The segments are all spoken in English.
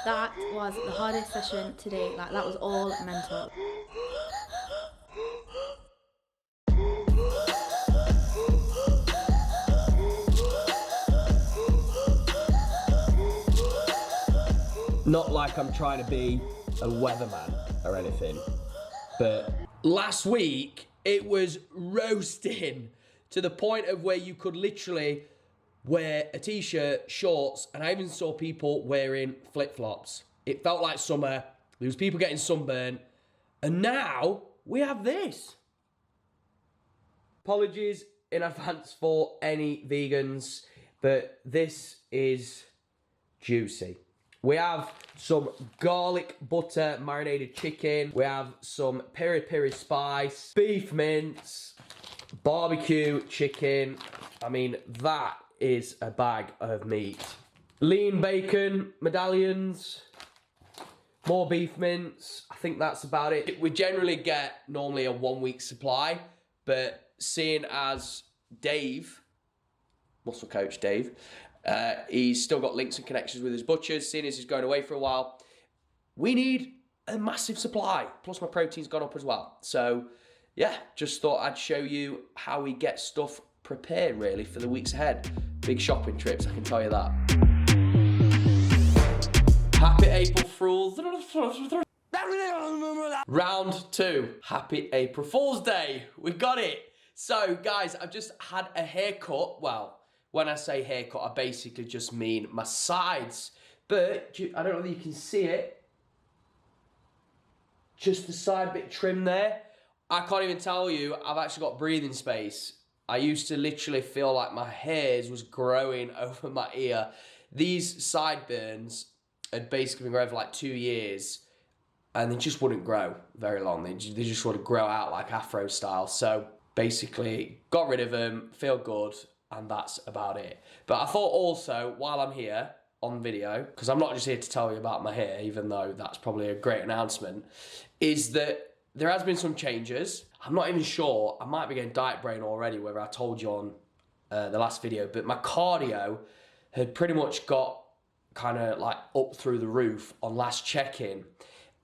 That was the hardest session to date. Like, that was all mental. Not like I'm trying to be a weatherman or anything, but last week it was roasting to the point of where you could literally wear a t-shirt, shorts, and I even saw people wearing flip-flops. It felt like summer. There was people getting sunburned, and now we have this. Apologies in advance for any vegans, but this is juicy. We have some garlic butter marinated chicken. We have some peri peri spice, beef mince, barbecue chicken. I mean, that is a bag of meat. Lean bacon, medallions, more beef mince. I think that's about it. We generally get normally a 1 week supply, but seeing as Dave, muscle coach Dave, he's still got links and connections with his butchers, seeing as he's going away for a while, we need a massive supply. Plus my protein's gone up as well. So yeah, just thought I'd show you how we get stuff prepared really for the weeks ahead. Big shopping trips, I can tell you that. Happy April Fools. Round 2, Happy April Fool's Day. We got it. So guys, I've just had a haircut. Well, when I say haircut, I basically just mean my sides. But I don't know whether you can see it. Just the side bit trim there. I can't even tell you, I've actually got breathing space. I used to literally feel like my hairs was growing over my ear. These sideburns had basically been growing for like 2 years, and they just wouldn't grow very long. They just sort of grow out like Afro style. So basically got rid of them, feel good, and that's about it. But I thought also, while I'm here on video, because I'm not just here to tell you about my hair, even though that's probably a great announcement, is that there has been some changes. I'm not even sure, I might be getting diet brain already, whether I told you on the last video, but my cardio had pretty much got kind of like up through the roof on last check-in,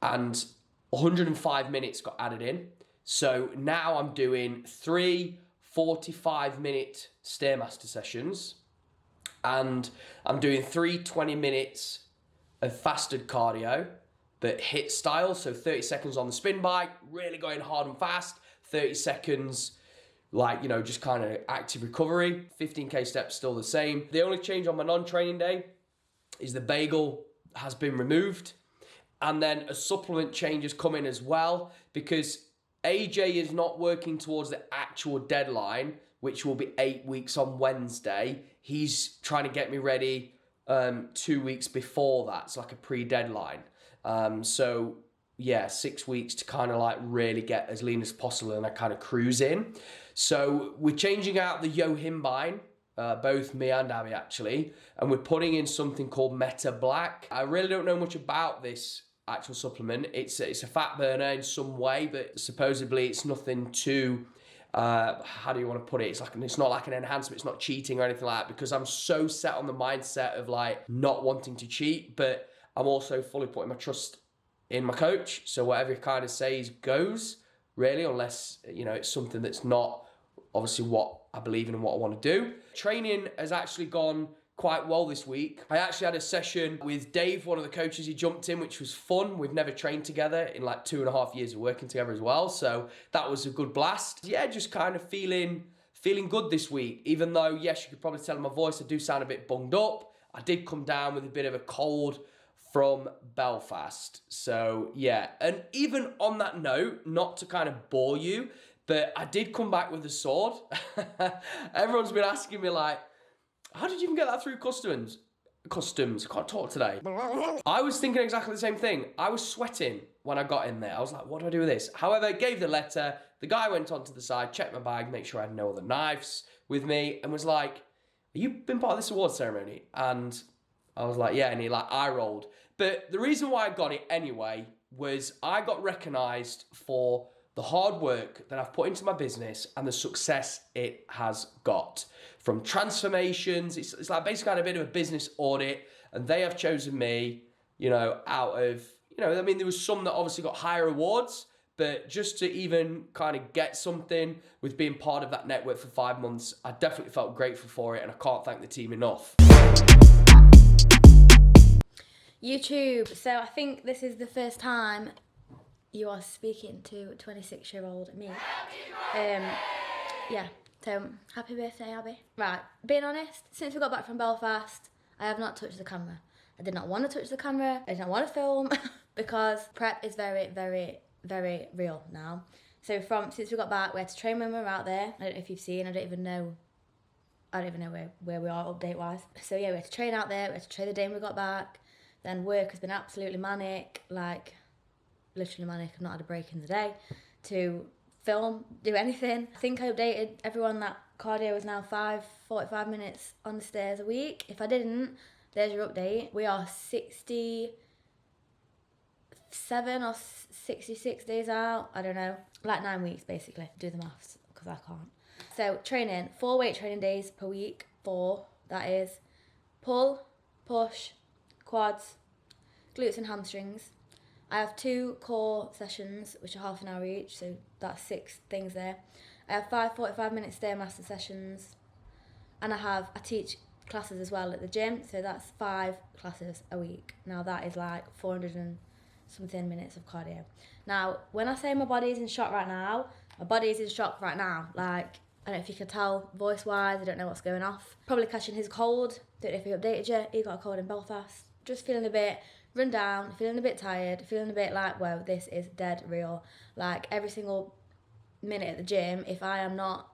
and 105 minutes got added in. So now I'm doing 3 45-minute Stairmaster sessions, and I'm doing 3 20 minutes of fasted cardio, but HIIT style, so 30 seconds on the spin bike, really going hard and fast, 30 seconds like, you know, just kind of active recovery, 15k steps still the same. The only change on my non-training day is the bagel has been removed, and then a supplement change has come in as well, because AJ is not working towards the actual deadline, which will be 8 weeks on Wednesday. He's trying to get me ready 2 weeks before that. It's like a pre-deadline. So yeah, 6 weeks to kind of like really get as lean as possible and I kind of cruise in. So we're changing out the yohimbine, both me and Abbie actually, and we're putting in something called Meta Black. I really don't know much about this actual supplement. It's a fat burner in some way, but supposedly it's nothing too, how do you want to put it? It's not like an enhancement, it's not cheating or anything like that, because I'm so set on the mindset of like not wanting to cheat, but I'm also fully putting my trust in my coach. So whatever he kind of says goes, really, unless, you know, it's something that's not obviously what I believe in and what I want to do. Training has actually gone quite well this week. I actually had a session with Dave, one of the coaches. He jumped in, which was fun. We've never trained together in like 2.5 years of working together as well. So that was a good blast. Yeah, just kind of feeling good this week. Even though, yes, you could probably tell in my voice, I do sound a bit bunged up. I did come down with a bit of a cold from Belfast. So yeah, and even on that note, not to kind of bore you, but I did come back with a sword. Everyone's been asking me like, how did you even get that through customs? I can't talk today. I was thinking exactly the same thing. I was sweating when I got in there. I was like, what do I do with this? However, I gave the letter. The guy went onto the side, checked my bag, make sure I had no other knives with me, and was like, have you been part of this award ceremony? And I was like, yeah, and he like eye rolled. But the reason why I got it anyway was I got recognised for the hard work that I've put into my business and the success it has got. From transformations, it's like basically had a bit of a business audit, and they have chosen me you know, out of, you know, I mean, there was some that obviously got higher awards, but just to even kind of get something with being part of that network for 5 months, I definitely felt grateful for it, and I can't thank the team enough. YouTube. So I think this is the first time you are speaking to 26-year-old me. Yeah, so happy birthday, Abbie. Right, being honest, since we got back from Belfast, I have not touched the camera. I did not want to touch the camera. I did not want to film because prep is very, very, very real now. So since we got back, we had to train when we were out there. I don't know if you've seen, I don't even know where we are update-wise. So yeah, we had to train out there, we had to train the day when we got back. Then work has been absolutely manic, like literally manic. I've not had a break in the day to film, do anything. I think I updated everyone that cardio is now 45 minutes on the stairs a week. If I didn't, there's your update. We are 67 or 66 days out. I don't know, like 9 weeks basically. Do the maths because I can't. So training, 4 weight training days per week. 4, that is pull, push, quads, glutes and hamstrings. I have 2 core sessions, which are half an hour each, so that's 6 things there. I have 5 45-minute Stairmaster sessions, and I teach classes as well at the gym, so that's 5 classes a week. Now that is like 400 and something minutes of cardio. Now, when I say my body's in shock right now, my body's in shock right now. Like, I don't know if you can tell voice-wise, I don't know what's going off. Probably catching his cold, don't know if he updated you, he got a cold in Belfast. Just feeling a bit run down, feeling a bit tired, feeling a bit like, whoa, this is dead real. Like every single minute at the gym, if I'm not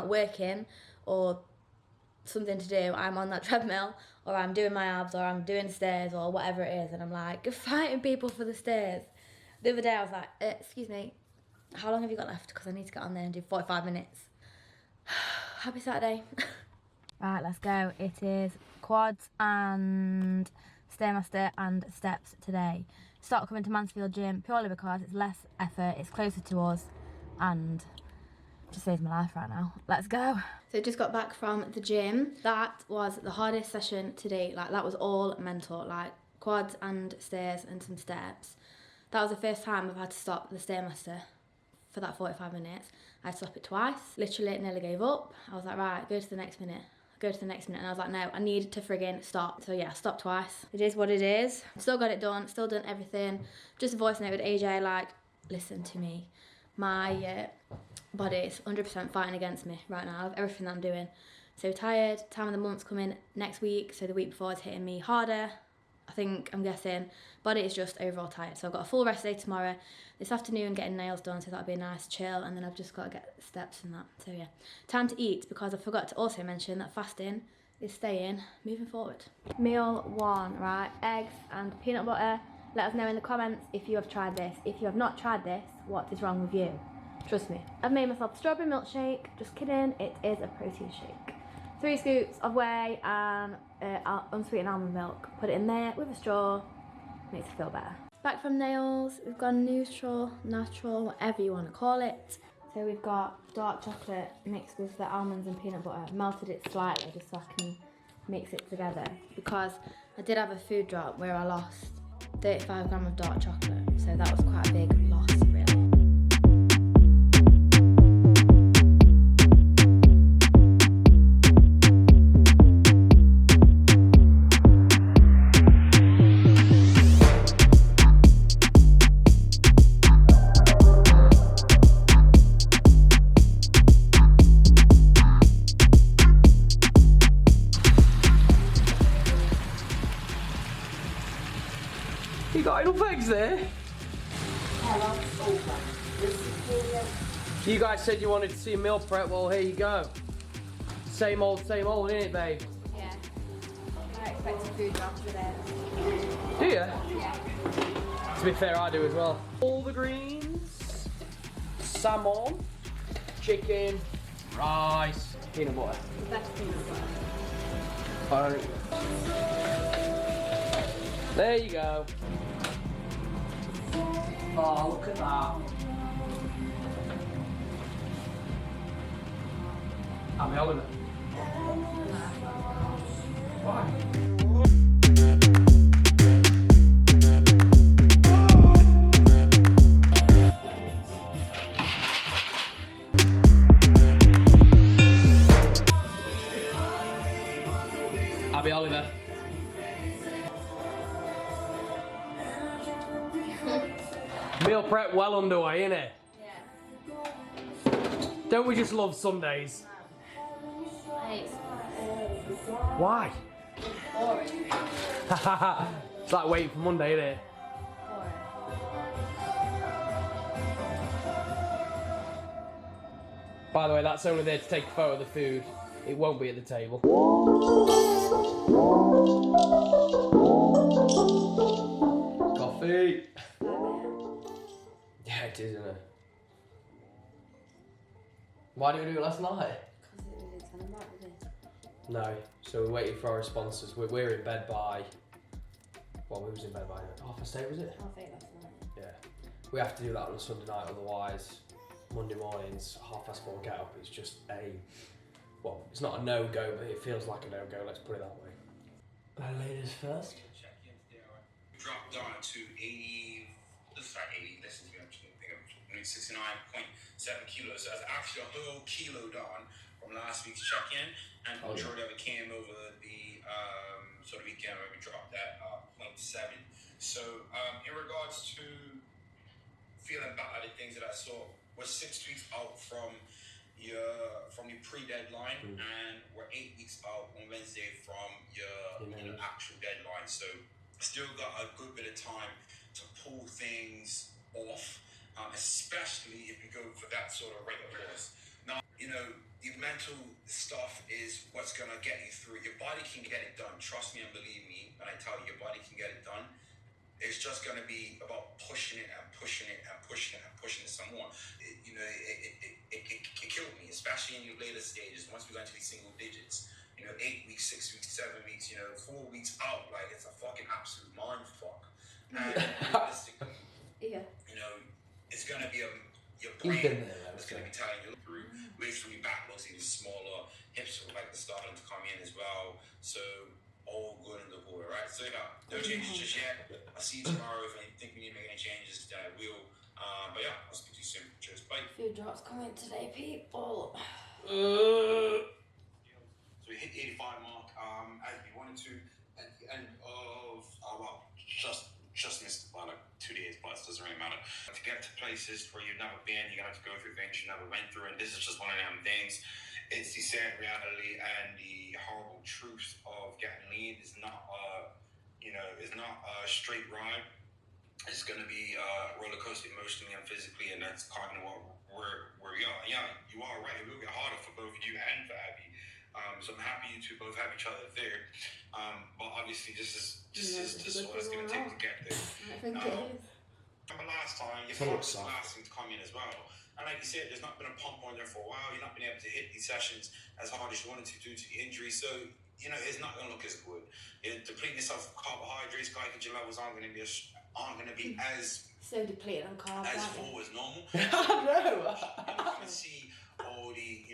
working or something to do, I'm on that treadmill or I'm doing my abs or I'm doing stairs or whatever it is, and I'm like fighting people for the stairs. The other day I was like, excuse me, how long have you got left? Because I need to get on there and do 45 minutes. Happy Saturday. Right, let's go. It is quads and Stairmaster and steps today. Start coming to Mansfield Gym purely because it's less effort, it's closer to us, and just saves my life right now. Let's go. So just got back from the gym. That was the hardest session today. Like that was all mental, like quads and stairs and some steps. That was the first time I've had to stop the Stairmaster for that 45 minutes. I had to stop it twice. Literally nearly gave up. I was like, right, go to the next minute. And I was like, no, I need to friggin' stop. So yeah, stop twice. It is what it is. Still got it done, still done everything. Just a voice note with AJ, like, listen to me. My body is 100% fighting against me right now of everything that I'm doing. So tired, time of the month's coming next week, so the week before it's hitting me harder. I'm guessing. Body is just overall tired. So I've got a full rest day tomorrow. This afternoon getting nails done, so that'll be a nice chill, and then I've just got to get steps and that. So yeah, time to eat, because I forgot to also mention that fasting is staying moving forward. Meal 1, right? Eggs and peanut butter. Let us know in the comments if you have tried this. If you have not tried this, what is wrong with you? Trust me. I've made myself a strawberry milkshake. Just kidding, it is a protein shake. 3 scoops of whey and unsweetened almond milk. Put it in there with a straw. Makes it feel better. Back from nails, we've got neutral, natural, whatever you want to call it. So we've got dark chocolate mixed with the almonds and peanut butter. Melted it slightly just so I can mix it together, because I did have a food drop where I lost 35 grams of dark chocolate. So that was quite a big loss, really. You got enough eggs there? You guys said you wanted to see meal prep, well here you go. Same old, isn't it, babe? Yeah. I expect a food drop today. Do you? Yeah. To be fair, I do as well. All the greens, salmon, chicken, rice, peanut butter. The best peanut butter. There you go. Oh, look at that. I'm Eleanor. Why? Meal prep well underway, innit? Yeah. Don't we just love Sundays? No. I hate Why? boring. It's like waiting for Monday, innit? Boring. By the way, that's only there to take a photo of the food. It won't be at the table. Coffee. Yeah, it is, isn't it? Why didn't we do it last night? Because we didn't tell them that, did we? No. So we're waiting for our responses. We're in bed by... Well, we was in bed by 8:30, was it? I think that's night. Yeah. We have to do that on a Sunday night, otherwise Monday mornings, 4:30 get up, it's just a... Well, it's not a no-go, but it feels like a no-go, let's put it that way. Ladies first. Dropped down to 80, let's start 80, listen to me, I think I'm 69.7 kilos. So that's actually a whole kilo down from last week's check-in, and the majority of it came over the sort of weekend where we dropped that 0.7. So in regards to feeling better, the things that I saw was 6 weeks out from the pre-deadline, and we're 8 weeks out on Wednesday from your actual deadline. So still got a good bit of time to pull things off, especially if you go for that sort of rate of loss. Now, the mental stuff is what's going to get you through. Your body can get it done. Trust me and believe me when I tell you, your body can get it done. It's just going to be about pushing it and pushing it and pushing it and pushing it some more. It killed me, especially in your later stages. Once we got into these single digits, 8 weeks, 6 weeks, 7 weeks, 4 weeks out, like it's a fucking absolute mind fuck. And realistically, it's gonna be your brain that's gonna be telling you through. Waist from your back looks even smaller, hips are like starting to come in as well. So all good in the board, right? So no changes just yet. I'll see you tomorrow. If you think we need to make any changes, then I will. But yeah, I'll speak to you soon. Cheers, bye. Food drops coming today, people. So we hit the 85 mark as we wanted to at the end of just missed by like 2 days, but it doesn't really matter. To get to places where you've never been, you're gonna have to go through things you never went through, and this is just one of them things. It's the sad reality and the horrible truth of getting lean. It's not it's not a straight ride. It's gonna be a roller coaster emotionally and physically, and that's kind of where we are. Yeah, you are right. It will get harder for both you and for Abbie. So I'm happy you two both have each other there. But obviously, this is what it's going to take to get there. I think it is. Remember last time, your thought was the last thing to come in as well. And like you said, there's not been a pump on there for a while. You've not been able to hit these sessions as hard as you wanted to due to the injury. So, it's not going to look as good. Depleting yourself of carbohydrates, glycogen levels aren't going to be as So depleted on carbs. as full as normal. No. You're not going to see all the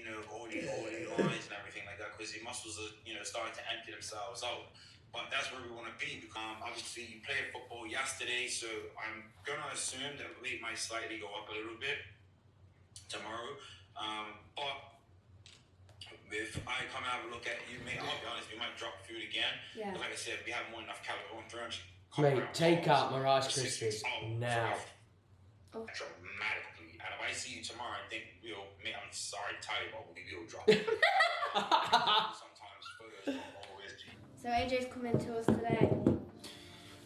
lines and everything like that because the muscles are starting to empty themselves out. But that's where we want to be. Obviously, you played football yesterday, so I'm gonna assume that weight might slightly go up a little bit tomorrow. But if I come and have a look at you, mate, I'll be honest, we might drop food again. Yeah. But like I said, we have more than enough calories on 300. Mate, take out my Rice Krispies now. Dramatically. And if I see you tomorrow and think I'm sorry to tell you, but we will drop. Sometimes photos don't always be. So AJ's coming to us today.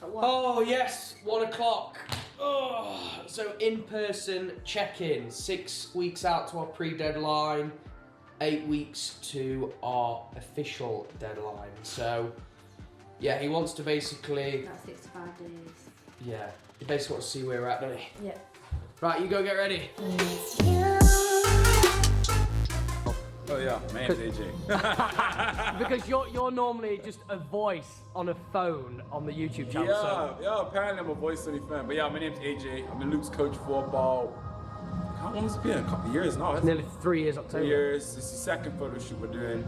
At what? Oh yes, 1 o'clock. Oh, so in-person check-in. 6 weeks out to our pre-deadline. 8 weeks to our official deadline. So, yeah, he wants to basically... That's 65 days. Yeah, he basically wants to see where we're at, doesn't he? Yeah. Right, you go get ready. Oh yeah, my name's AJ. Because you're normally just a voice on a phone on the YouTube channel. Yeah, apparently I'm a voice only fan. But yeah, my name's AJ. I'm Luke's coach for about, how long has it been? A couple of years now. Nearly 3 years October. 3 years. This is the second photo shoot we're doing.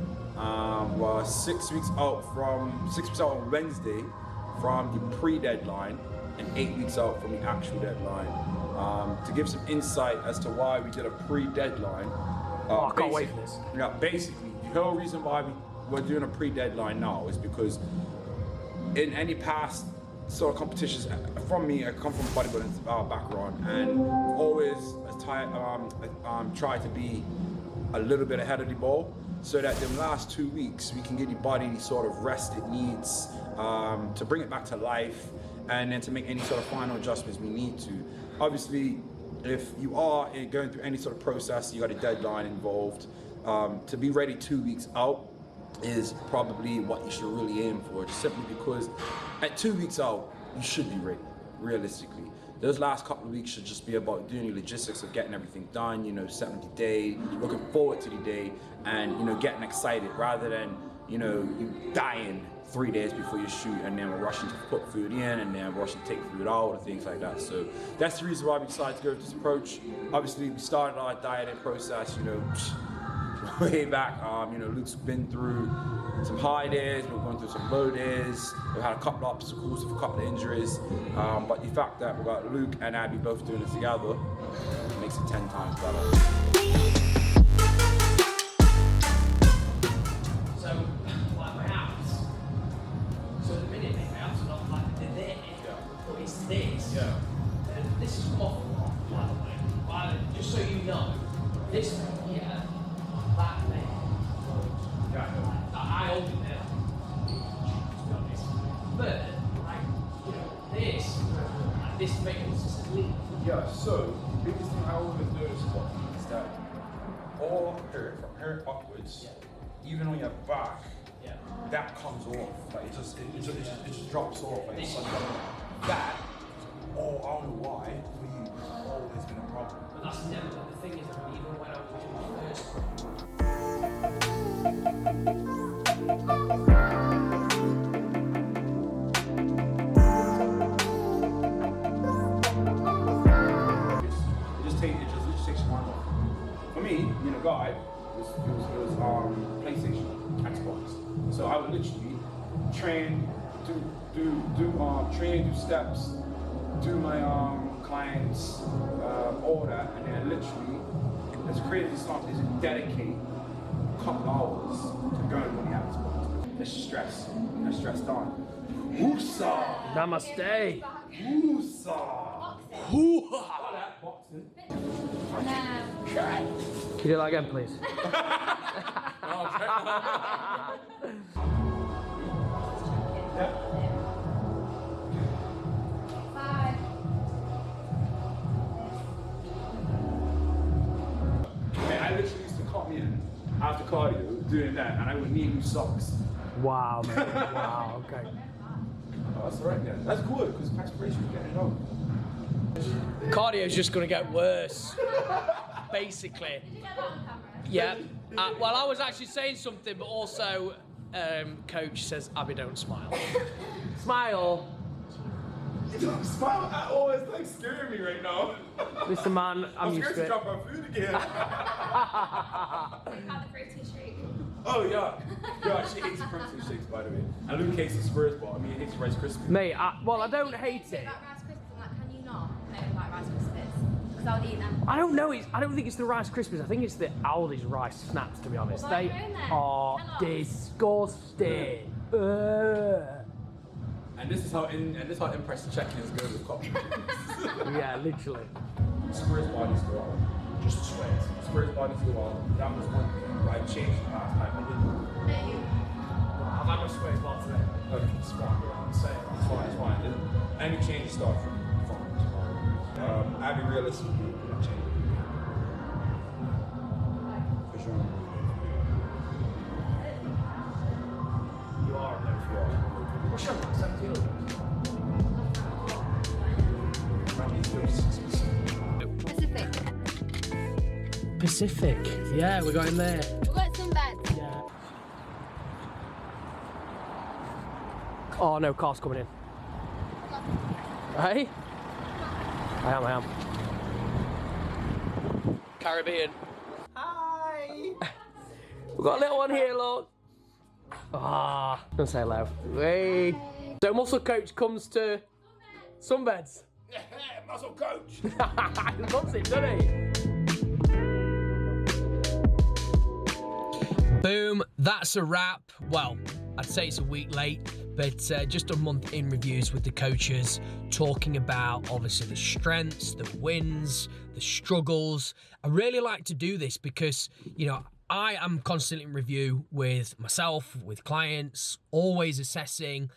We're 6 weeks out on Wednesday from the pre-deadline and 8 weeks out from the actual deadline. To give some insight as to why we did a pre-deadline. I can't wait for this. Yeah, basically, the whole reason why we're doing a pre-deadline now is because in any past sort of competitions from me. I come from a bodybuilding background, and always try to be a little bit ahead of the ball, so that the last 2 weeks we can give the body the sort of rest it needs to bring it back to life, and then to make any sort of final adjustments we need to. Obviously, if you are going through any sort of process, you got a deadline involved. To be ready 2 weeks out is probably what you should really aim for, just simply because at 2 weeks out, you should be ready, realistically. Those last couple of weeks should just be about doing the logistics of getting everything done, you know, setting the day, looking forward to the day, and, you know, getting excited, rather than, you know, you dying 3 days before you shoot, and then we're rushing to put food in, and then rushing to take food out, and things like that. So that's the reason why we decided to go with this approach. Obviously, we started our dieting process, you know, way back. You know, Luke's been through some high days, we're going through some low days. We've had a couple of obstacles, a couple of injuries, but the fact that we've got Luke and Abbie both doing it together makes it 10 times better. So, like my abs. So at the minute, my abs are not like they're there, but it's this. Yeah. And this is off, by the way. Just so you know, this one here, that there. Yeah. I hold it there, to be honest. But, like, you know, this makes us sleep. Yeah, so the biggest thing I always notice is that all up here, from here upwards, even on your back, that comes off. Like it just drops off. Like it's like that. Oh, I don't know why. For you, it's always been a problem. But that's never the thing is that even when I was doing my first it just takes one off. For me, being a guy, it was PlayStation, Xbox. So I would literally train, do steps, do my clients, all that, and then literally, as crazy as it sounds, is dedicate a couple hours to going on the Xbox. That's stress. That's stress done. Woosah! Namaste. Woosah! Hoo-ha! Boxing. Can you do that again, please? I literally used to come in after cardio doing that, and I would need new socks. Wow, man. Wow, okay. Oh, that's alright then. That's good, because perspiration is getting low. Cardio's just going to get worse, basically. Yeah. Well, I was actually saying something, but also, Coach says, Abbie, don't smile. Smile. You don't smile at all. It's like scaring me right now. Listen, man, I'm used scared to to it. drop my food again. About the protein shake. Oh yeah. Yeah, she hates the protein shakes, by the way. And Luke hates the Spurs bar. I mean, he hates Rice Krispies. Mate, I don't hate it. About Rice Krispies, I'm like, can you not make like Rice Krispies? Because I'll eat them. I don't know. I don't think it's the Rice Krispies. I think it's the Aldi's Rice Snaps. To be honest, Well, they they're in there. are Kellogg's. disgusting. Ugh. And this is how impressive check-ins go with coffee. Yeah, literally. Spurs bar needs to go out. Just sweat. Spurs bar needs to go out. That was one thing I changed last time. I didn't. There you. I've had my sweat bar today. Okay, it's fine. It's fine. It's fine. Any change start from tomorrow. Abbie, realistically, we're gonna change it. For sure. You are. What's your 17? Pacific. Pacific. Yeah, we're going there. We've got some beds. Yeah. Oh no, car's coming in. Hey? I am. Caribbean. Hi! We've got a little one here, look. Ah, don't say hello. Hey. So Muscle Coach comes to sunbeds. Yeah, muscle coach. He loves it, doesn't he? Boom, that's a wrap. Well, I'd say it's a week late, but just a month in reviews with the coaches, talking about obviously the strengths, the wins, the struggles. I really like to do this because, you know, I am constantly in review with myself, with clients, always assessing,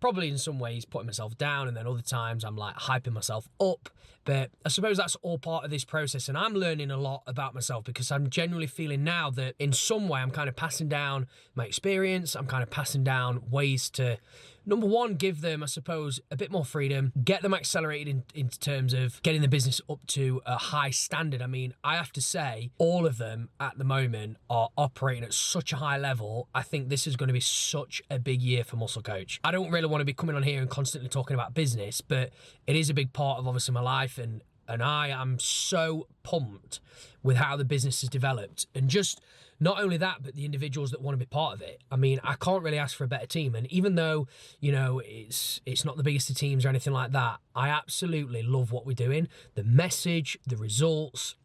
probably in some ways putting myself down, and then other times I'm like hyping myself up. But I suppose that's all part of this process, and I'm learning a lot about myself because I'm genuinely feeling now that in some way I'm kind of passing down my experience. I'm kind of passing down ways to, number one, give them, I suppose, a bit more freedom, get them accelerated in terms of getting the business up to a high standard. I mean, I have to say, all of them at the moment are operating at such a high level. I think this is going to be such a big year for Muscle Coach. I don't really want to be coming on here and constantly talking about business, but it is a big part of obviously my life, and I am so pumped with how the business has developed, and just not only that, but the individuals that want to be part of it. I mean, I can't really ask for a better team, and even though, you know, it's not the biggest of teams or anything like that, I absolutely love what we're doing. The message, the results,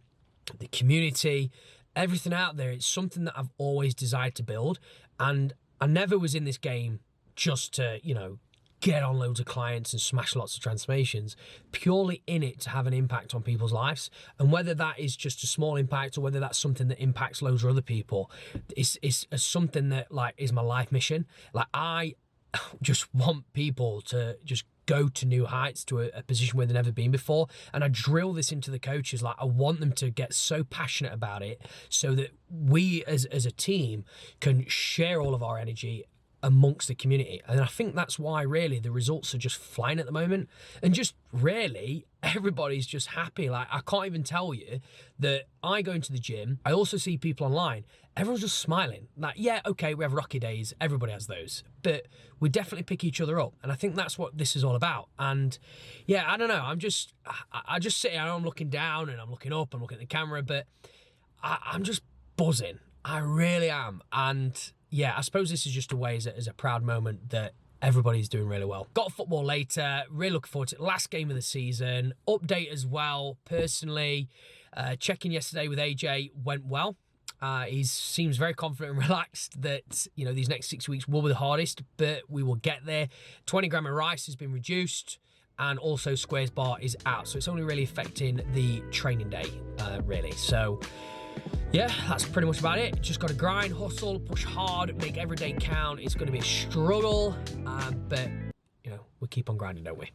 the community, everything out there, it's something that I've always desired to build, and I never was in this game just to, you know, get on loads of clients and smash lots of transformations, purely in it to have an impact on people's lives. And whether that is just a small impact or whether that's something that impacts loads of other people, it's something that like is my life mission. Like, I just want people to just go to new heights, to a position where they've never been before. And I drill this into the coaches. Like, I want them to get so passionate about it so that we as a team can share all of our energy amongst the community. And I think that's why really the results are just flying at the moment, and just really everybody's just happy. Like, I can't even tell you that I go into the gym, I also see people online, everyone's just smiling. Like, yeah, okay, we have rocky days, everybody has those, but we definitely pick each other up, and I think that's what this is all about. And yeah, I don't know, I just sit here and I'm looking down and I'm looking up, I'm looking at the camera, but I'm just buzzing. I really am. And yeah, I suppose this is just a way as a proud moment that everybody's doing really well. Got football later, really looking forward to it. Last game of the season. Update as well, personally. Check-in yesterday with AJ went well. He seems very confident and relaxed that, you know, these next 6 weeks will be the hardest, but we will get there. 20 gram of rice has been reduced, and also Squares bar is out. So it's only really affecting the training day, really. So yeah, that's pretty much about it. Just got to grind, hustle, push hard, make every day count. It's going to be a struggle, but, you know, we keep on grinding, don't we?